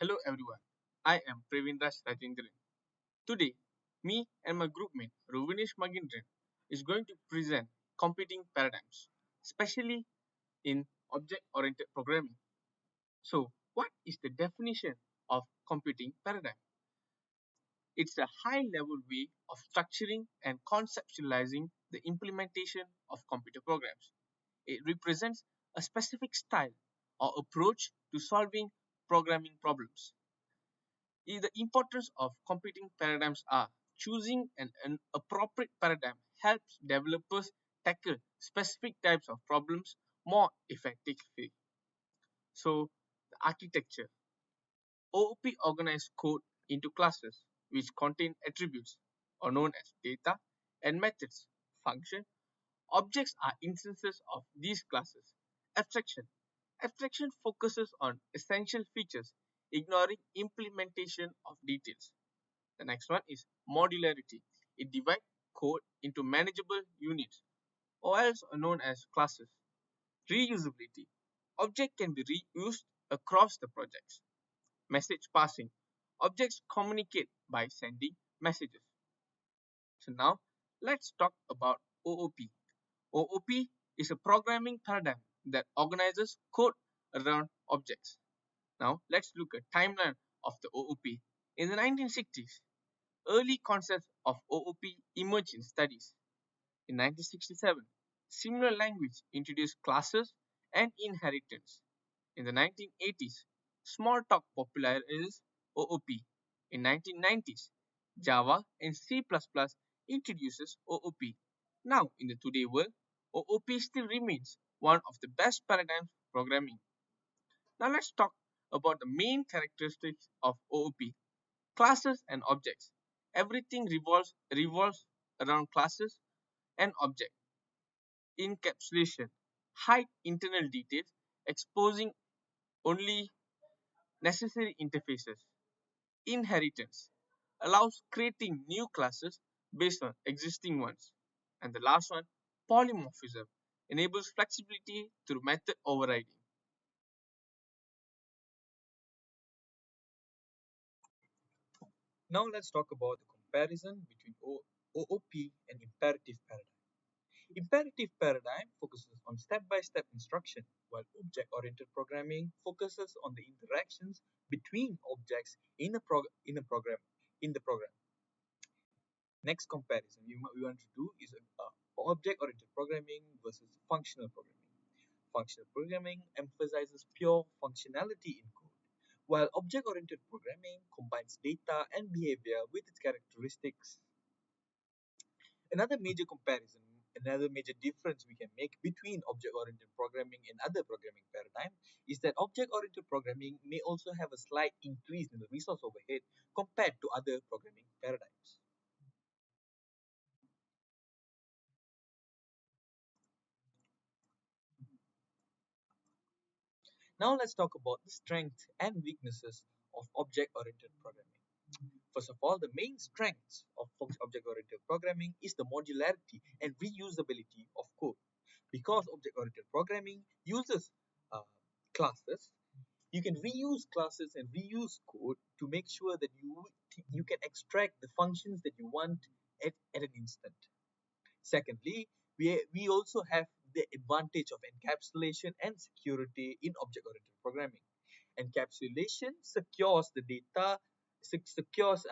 Hello everyone, I am Previndraj Rajendran. Today, me and my groupmate Rovinesh Magindran is going to present competing paradigms, especially in object-oriented programming. So, what is the definition of computing paradigm? It's a high-level way of structuring and conceptualizing the implementation of computer programs. It represents a specific style or approach to solving programming problems. The importance of competing paradigms are choosing an appropriate paradigm helps developers tackle specific types of problems more effectively. So, the architecture OOP organizes code into classes which contain attributes or known as data and methods. Function objects are instances of these classes. Abstraction abstraction focuses on essential features, ignoring implementation of details. The next one is modularity. It divides code into manageable units, or else known as classes. Reusability. Object can be reused across the projects. Message passing. Objects communicate by sending messages. So now let's talk about OOP. OOP is a programming paradigm that organizes code around objects. Now let's look at timeline of the OOP. In the 1960s, early concepts of OOP emerged in studies. In 1967, similar language introduced classes and inheritance. In the 1980s, Smalltalk popularized OOP. In 1990s, Java and C++ introduces OOP. Now, in the today world, OOP still remains one of the best paradigms for programming. Now let's talk about the main characteristics of OOP. Classes and objects. Everything revolves around classes and objects. Encapsulation. Hide internal details, exposing only necessary interfaces. Inheritance. Allows creating new classes based on existing ones. And the last one, polymorphism. Enables flexibility through method overriding. Now let's talk about the comparison between OOP and imperative paradigm. Imperative paradigm focuses on step-by-step instruction, while object-oriented programming focuses on the interactions between objects in a program in the program. Next comparison we want to do is object-oriented programming versus functional programming. Functional programming emphasizes pure functionality in code, while object-oriented programming combines data and behavior with its characteristics. Another major comparison, another major difference we can make between object-oriented programming and other programming paradigms is that object-oriented programming may also have a slight increase in the resource overhead compared to other programming paradigms. Now let's talk about the strengths and weaknesses of object-oriented programming. First of all, the main strengths of object-oriented programming is the modularity and reusability of code. Because object-oriented programming uses uh, classes, you can reuse classes and reuse code to make sure that you can extract the functions that you want at an instant. Secondly, we also have the advantage of encapsulation and security in object-oriented programming. Encapsulation secures the data, secures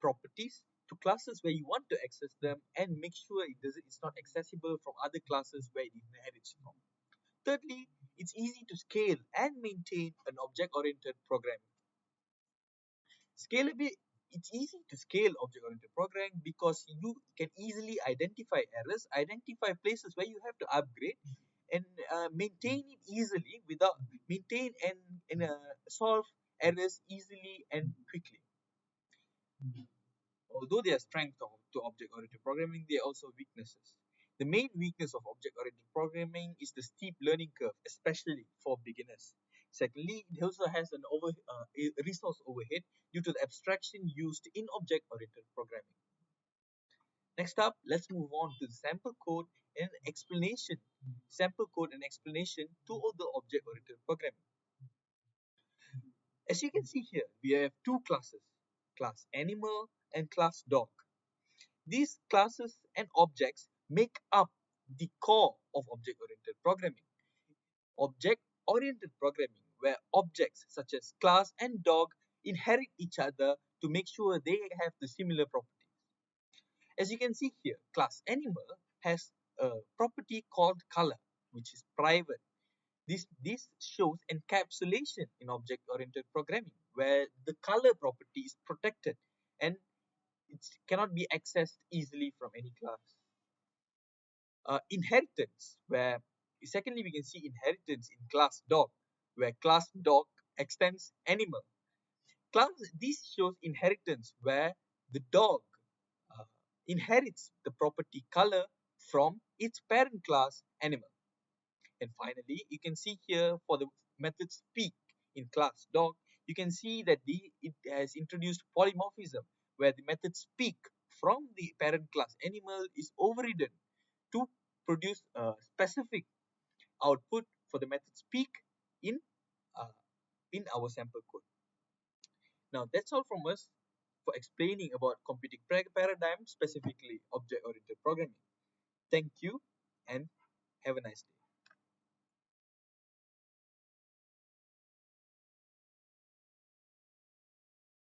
properties to classes where you want to access them and make sure it's not accessible from other classes where it inherits from. Thirdly, it's easy to scale and maintain an object-oriented program. Scalability, it's easy to scale object-oriented programming because you can easily identify errors, identify places where you have to upgrade, and maintain it easily without maintain and solve errors easily and quickly. Although there are strengths to object-oriented programming, there are also weaknesses. The main weakness of object-oriented programming is the steep learning curve, especially for beginners. Secondly, it also has a resource overhead due to the abstraction used in object-oriented programming. Next up, let's move on to the sample code and explanation to all the object-oriented programming. As you can see here, we have two classes, class animal and class dog. These classes and objects make up the core of object-oriented programming. Object-oriented programming, where objects such as class and dog inherit each other to make sure they have the similar properties. As you can see here, class animal has a property called color, which is private. This shows encapsulation in object-oriented programming, where the color property is protected and it cannot be accessed easily from any class. Inheritance, where secondly we can see inheritance in class dog, where class dog extends animal. Class this shows inheritance where the dog uh, inherits the property color from its parent class animal. And finally, you can see here for the method speak in class dog, you can see that it has introduced polymorphism where the method speak from the parent class animal is overridden to produce a specific output for the method speak in uh, in our sample code. Now that's all from us for explaining about computing paradigm, specifically object-oriented programming. Thank you and have a nice day.